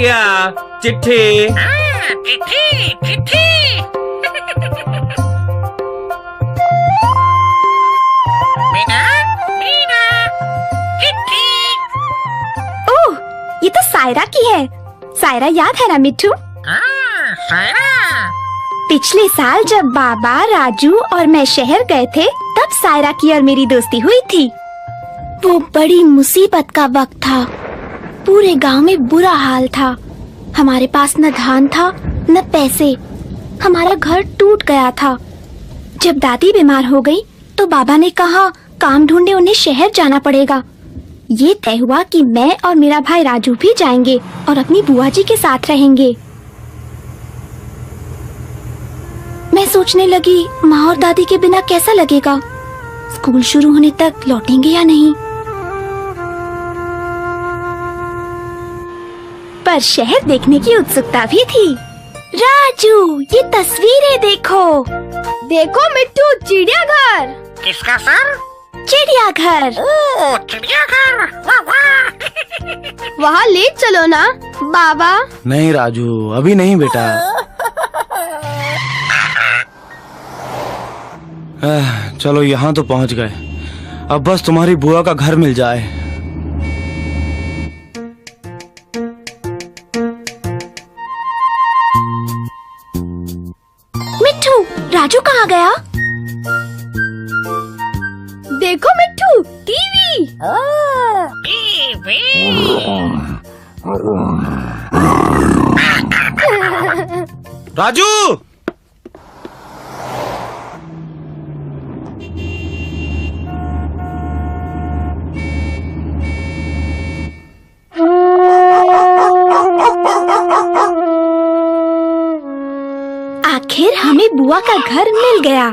गया चिट्ठी। चिट्ठी चिट्ठी। मीना मीना चिट्ठी। ओह, ये तो सायरा की है। सायरा याद है ना मिट्टू? सायरा। पिछले साल जब बाबा, राजू और मैं शहर गए थे तब सायरा की और मेरी दोस्ती हुई थी। वो बड़ी मुसीबत का वक्त था। पूरे गांव में बुरा हाल था। हमारे पास न धान था न पैसे। हमारा घर टूट गया था। जब दादी बीमार हो गई तो बाबा ने कहा काम ढूंढने उन्हें शहर जाना पड़ेगा। ये तय हुआ कि मैं और मेरा भाई राजू भी जाएंगे और अपनी बुआ जी के साथ रहेंगे। मैं सोचने लगी माँ और दादी के बिना कैसा लगेगा। स्कूल शुरू होने तक लौटेंगे या नहीं। पर शहर देखने की उत्सुकता भी थी। राजू, ये तस्वीरें देखो। देखो मिट्टू, चिड़ियाघर। किसका सर? चिड़ियाघर। ओह, चिड़ियाघर। वाह वाह। वहाँ ले चलो ना बाबा। नहीं राजू, अभी नहीं बेटा। चलो यहाँ तो पहुँच गए। अब बस तुम्हारी बुआ का घर मिल जाए। मिट्टू, राजू कहाँ गया? देखो मिट्टू, टीवी। राजू! आखिर हमें बुआ का घर मिल गया।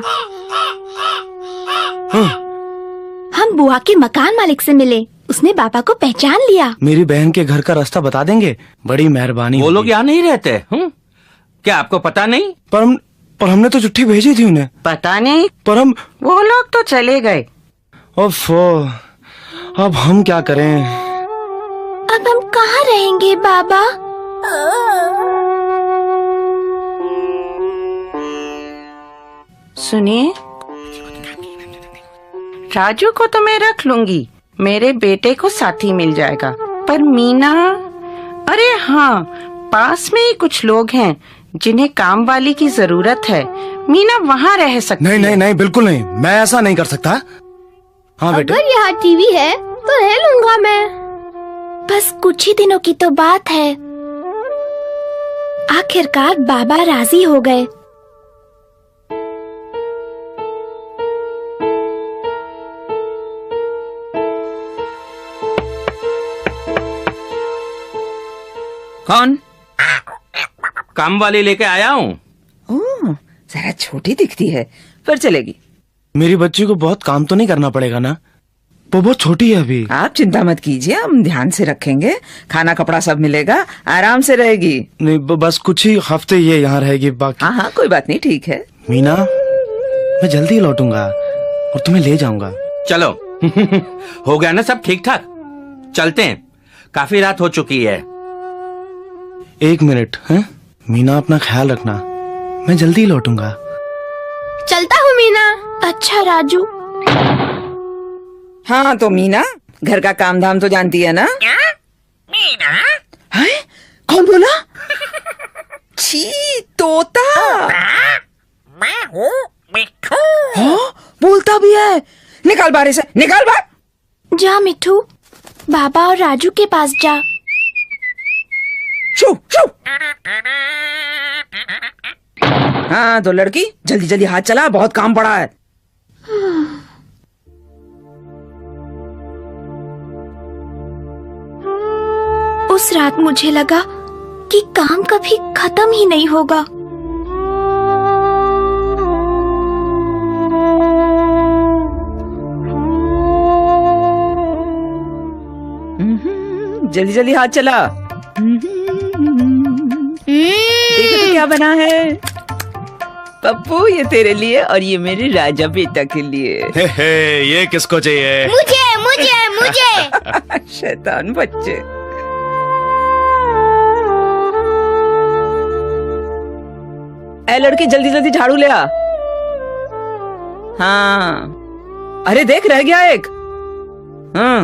हम बुआ के मकान मालिक से मिले। उसने बाबा को पहचान लिया। मेरी बहन के घर का रास्ता बता देंगे? बड़ी मेहरबानी। वो लोग यहाँ नहीं रहते। क्या आपको पता नहीं? पर हमने तो चिट्ठी भेजी थी उन्हें। पता नहीं, पर वो लोग तो चले गए। ओफो, अब हम क्या करें? अब हम कहाँ रहेंगे बाबा? सुनिए, राजू को तो मैं रख लूंगी। मेरे बेटे को साथी मिल जाएगा। पर मीना, अरे हाँ, पास में ही कुछ लोग हैं जिन्हें काम वाली की जरूरत है। मीना वहाँ रह सकती है। नहीं नहीं, बिल्कुल नहीं। मैं ऐसा नहीं कर सकता। हाँ बेटे। अगर यहाँ टीवी है तो रह लूंगा मैं। बस कुछ ही दिनों की तो बात है। आखिरकार बाबा राजी हो गए। कौन? काम वाली लेके आया हूँ। ओह, जरा छोटी दिखती है पर चलेगी। मेरी बच्ची को बहुत काम तो नहीं करना पड़ेगा ना? वो बहुत छोटी है अभी। आप चिंता मत कीजिए, हम ध्यान से रखेंगे। खाना कपड़ा सब मिलेगा, आराम से रहेगी। नहीं, बस कुछ ही हफ्ते ये यहाँ रहेगी। बाकी हाँ हाँ, कोई बात नहीं, ठीक है। मीना, मैं जल्दी लौटूंगा और तुम्हें ले जाऊंगा। चलो हो गया ना सब ठीक ठाक? चलते हैं, काफी रात हो चुकी है। 1 मिनट है? मीना, अपना ख्याल रखना। मैं जल्दी लौटूंगा। चलता हूँ मीना। अच्छा राजू। हाँ तो मीना, घर का काम धाम तो जानती है ना? क्या? मीना? है? कौन बोला? छी, तोता। मैं हूँ मिट्टू। हाँ, बोलता भी है। निकाल बाहर से, निकाल बाहर। जा मिट्टू, बाबा और राजू के पास जा। शू शू। हाँ तो लड़की, जल्दी जल्दी हाथ चला, बहुत काम पड़ा है। उस रात मुझे लगा कि काम कभी खत्म ही नहीं होगा। जल्दी जल्दी हाथ चला। देखो तो क्या बना है। पप्पू, ये तेरे लिए और ये मेरे राजा बेटा के लिए। हे, ये किसको चाहिए? मुझे मुझे मुझे। शैतान बच्चे। ए लड़की, जल्दी जल्दी झाड़ू ले आ। हाँ, अरे देख, रह गया एक। हाँ,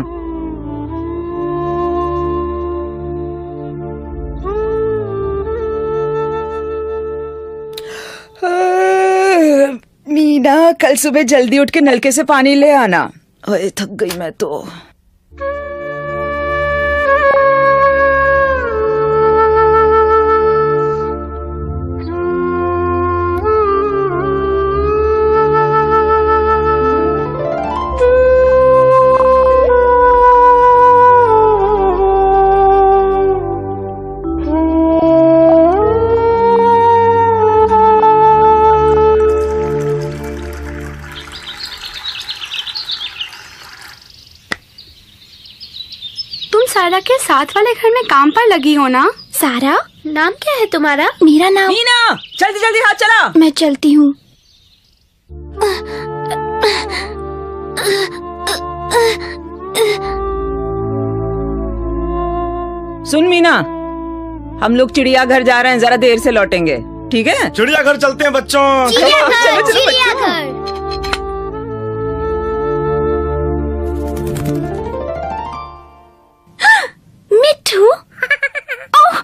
मीना, कल सुबह जल्दी उठ के नलके से पानी ले आना। अरे थक गई मैं तो। सारा के साथ वाले घर में काम पर लगी हो ना? सारा, नाम क्या है तुम्हारा? मेरा नाम मीना, जल्दी जल्दी हाथ चला। मैं चलती हूँ। सुन मीना, हम लोग चिड़ियाघर जा रहे हैं, जरा देर से लौटेंगे, ठीक है? चिड़ियाघर चलते हैं बच्चों। चलो चलो बच्चों। मिठू, ओह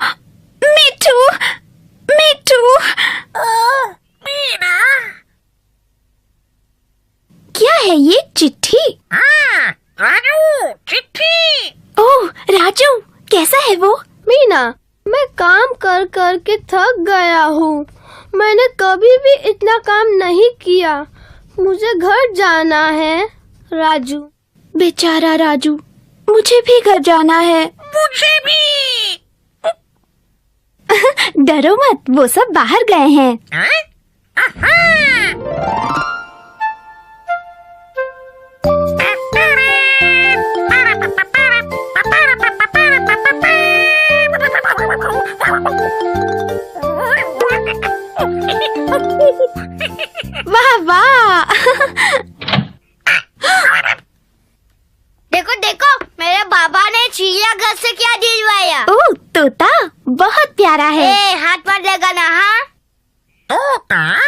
मिठू, मिठू। मीना। क्या है ये? चिट्ठी? हाँ, राजू, चिट्ठी। ओह राजू, कैसा है वो? मीना, मैं काम कर कर के थक गया हूँ। मैंने कभी भी इतना काम नहीं किया। मुझे घर जाना है। राजू। बेचारा राजू, मुझे भी घर जाना है। मुझे भी। डरो मत, वो सब बाहर गए हैं। वाह वाह। देखो देखो, मेरे बाबा ने चिड़ियाघर से क्या दिलवाया। ओह तोता, बहुत प्यारा है। ए, हाथ मत लगाना। हाँ, तोता।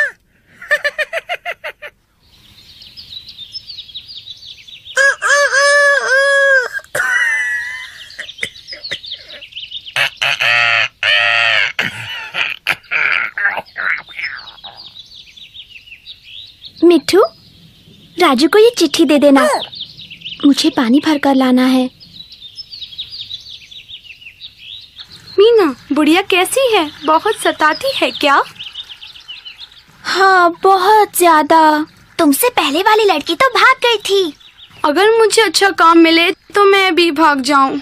मिठू, राजू को ये चिट्ठी दे देना। मुझे पानी भर कर लाना है। मीना, बुढ़िया कैसी है? बहुत सताती है क्या? हाँ, बहुत ज्यादा। तुमसे पहले वाली लड़की तो भाग गई थी। अगर मुझे अच्छा काम मिले तो मैं भी भाग जाऊं।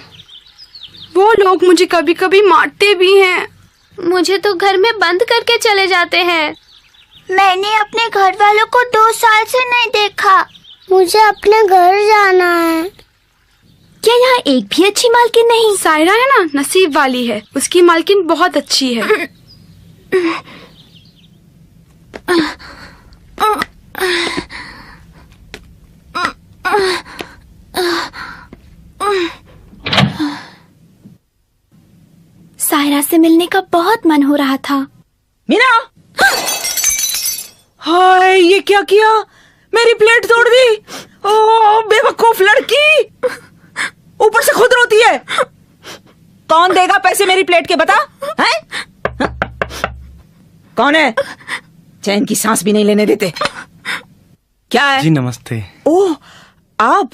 वो लोग मुझे कभी कभी मारते भी हैं। मुझे तो घर में बंद करके चले जाते हैं। मैंने अपने घर वालों को 2 साल से नहीं देखा। मुझे अपने घर जाना है। क्या यहाँ एक भी अच्छी मालकिन नहीं? सायरा है ना, नसीब वाली है। उसकी मालकिन बहुत अच्छी है। सायरा से मिलने का बहुत मन हो रहा था। मीना, हाय, ये क्या किया? मेरी प्लेट तोड़ दी। ओह बेवकूफ लड़की, ऊपर से खुद रोती है। कौन देगा पैसे मेरी प्लेट के, बता? हैं? कौन है? चैन की सांस भी नहीं लेने देते। क्या है? जी नमस्ते। ओह, आप?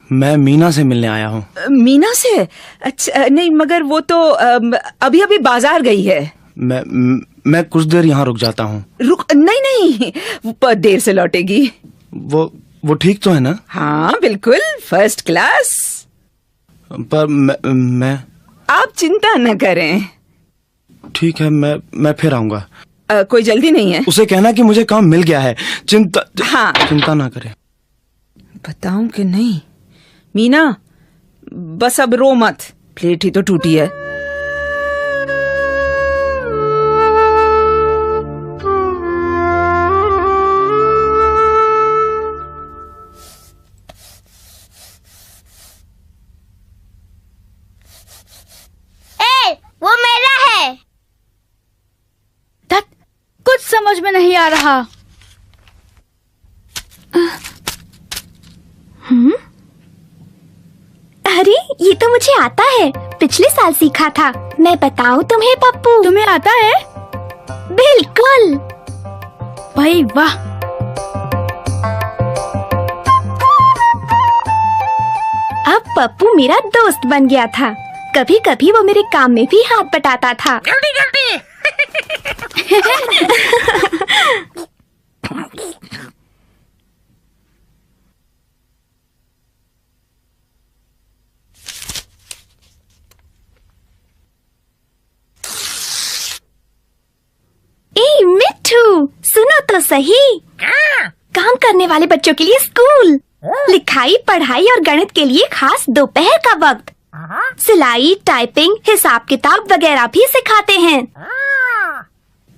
मैं मीना से मिलने आया हूँ। मीना से? अच्छा, नहीं, मगर वो तो अभी अभी बाजार गई है। मैं कुछ देर यहाँ रुक जाता हूँ। रुक? नहीं, वो देर से लौटेगी। वो ठीक तो है ना? हाँ बिल्कुल, फर्स्ट क्लास। पर मैं आप चिंता न करें। ठीक है, मैं फिर आऊंगा। कोई जल्दी नहीं है। उसे कहना कि मुझे काम मिल गया है। हाँ। चिंता ना करे। बताऊं कि नहीं? मीना, बस अब रो मत, प्लेट ही तो टूटी है। समझ में नहीं आ रहा। अरे ये तो मुझे आता है, पिछले साल सीखा था। मैं बताऊं तुम्हें पप्पू? तुम्हें आता है? बिल्कुल। भाई वाह। अब पप्पू मेरा दोस्त बन गया था। कभी कभी वो मेरे काम में भी हाथ बटाता था। जल्दी जल्दी। ए मिट्ठू, सुनो तो सही। क्या? काम करने वाले बच्चों के लिए स्कूल, लिखाई पढ़ाई और गणित के लिए खास दोपहर का वक्त, सिलाई टाइपिंग हिसाब किताब वगैरह भी सिखाते हैं।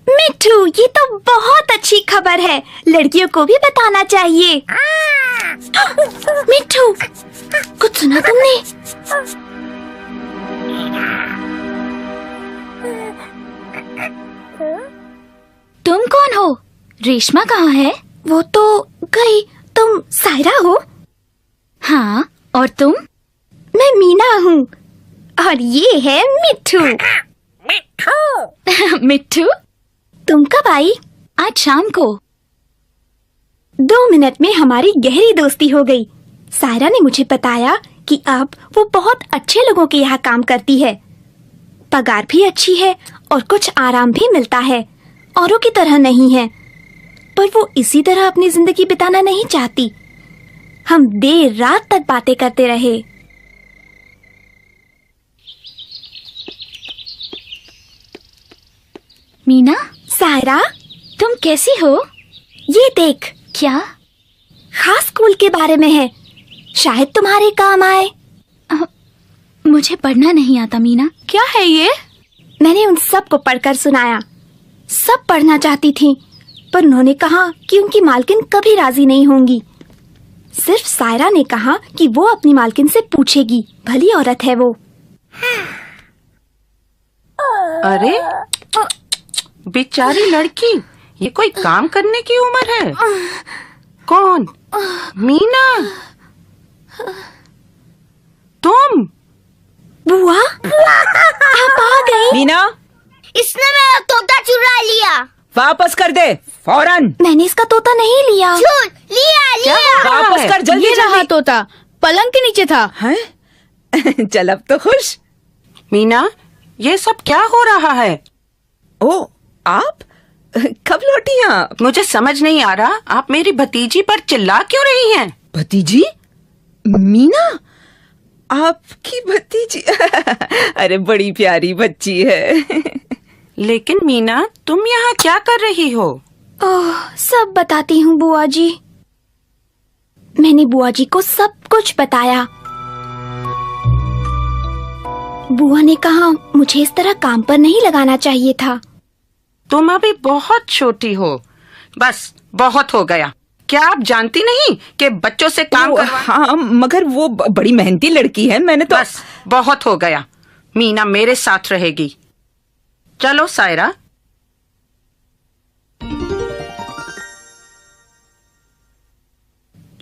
मिट्ठू, ये तो बहुत अच्छी खबर है, लड़कियों को भी बताना चाहिए। मिट्ठू, कुछ सुना तुमने? तुम कौन हो? रेशमा कहाँ है? वो तो गई। तुम सायरा हो? हाँ, और तुम? मैं मीना हूँ, और ये है मिट्ठू। मिट्ठू। मिट्ठू, तुम कब आई? आज शाम को। 2 मिनट में हमारी गहरी दोस्ती हो गई। सायरा ने मुझे बताया कि अब वो बहुत अच्छे लोगों के यहाँ काम करती है, पगार भी अच्छी है और कुछ आराम भी मिलता है। औरों की तरह नहीं है, पर वो इसी तरह अपनी जिंदगी बिताना नहीं चाहती। हम देर रात तक बातें करते रहे। मीना, सायरा, तुम कैसी हो? ये देख। क्या? खास स्कूल के बारे में है, शायद तुम्हारे काम आए। मुझे पढ़ना नहीं आता मीना। क्या है ये? मैंने उन सब को पढ़कर सुनाया। सब पढ़ना चाहती थी, पर उन्होंने कहा कि उनकी मालकिन कभी राजी नहीं होंगी। सिर्फ सायरा ने कहा कि वो अपनी मालकिन से पूछेगी, भली औरत है वो। अरे बेचारी लड़की, ये कोई काम करने की उम्र है? कौन? मीना, तुम? बुआ, आप आ गई। मीना, इसने मेरा तोता चुरा लिया। वापस कर दे फौरन। मैंने इसका तोता नहीं लिया। झूठ, लिया लिया। वापस कर जल्दी। ये रहा तोता, पलंग के नीचे था। हैं? चल अब तो खुश। मीना, ये सब क्या हो रहा है? ओ, आप कब लौटी आप? मुझे समझ नहीं आ रहा, आप मेरी भतीजी पर चिल्ला क्यों रही हैं? भतीजी? मीना, आपकी भतीजी? अरे बड़ी प्यारी बच्ची है। लेकिन मीना, तुम यहाँ क्या कर रही हो? ओह, सब बताती हूँ बुआ जी। मैंने बुआ जी को सब कुछ बताया। बुआ ने कहा मुझे इस तरह काम पर नहीं लगाना चाहिए था। तुम अभी बहुत छोटी हो, बस बहुत हो गया। क्या आप जानती नहीं कि बच्चों से काम करवा? हाँ, मगर वो बड़ी मेहनती लड़की है। मैंने तो बस बहुत हो गया। मीना मेरे साथ रहेगी। चलो सायरा।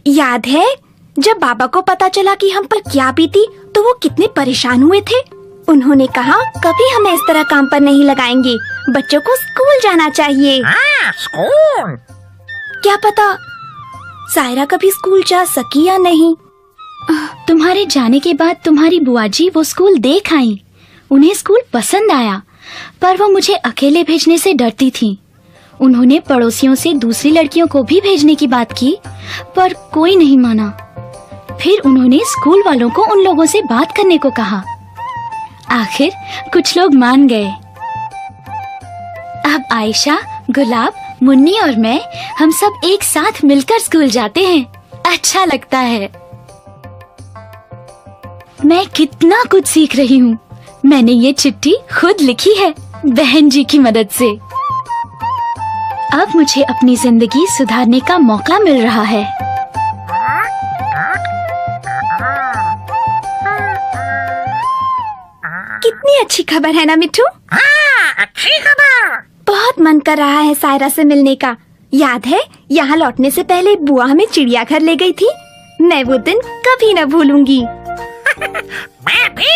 याद है जब बाबा को पता चला कि हम पर क्या बीती, तो वो कितने परेशान हुए थे। उन्होंने कहा कभी हमें इस तरह काम पर नहीं लगाएंगे, बच्चों को स्कूल जाना चाहिए। स्कूल। क्या पता सायरा कभी स्कूल जा सकी या नहीं। तुम्हारे जाने के बाद तुम्हारी बुआ जी वो स्कूल देख आई। उन्हें स्कूल पसंद आया, पर वो मुझे अकेले भेजने से डरती थी। उन्होंने पड़ोसियों से दूसरी लड़कियों को भी भेजने की बात की, पर कोई नहीं माना। फिर उन्होंने स्कूल वालों को उन लोगों से बात करने को कहा। आखिर कुछ लोग मान गए। अब आयशा, गुलाब, मुन्नी और मैं, हम सब एक साथ मिलकर स्कूल जाते हैं। अच्छा लगता है। मैं कितना कुछ सीख रही हूँ। मैंने ये चिट्ठी खुद लिखी है, बहन जी की मदद से। अब मुझे अपनी जिंदगी सुधारने का मौका मिल रहा है। कितनी अच्छी खबर है ना मिट्ठू? हाँ, अच्छी खबर। बहुत मन कर रहा है सायरा से मिलने का। याद है यहाँ लौटने से पहले बुआ हमें चिड़ियाघर ले गई थी। मैं वो दिन कभी न भूलूंगी। मैं भी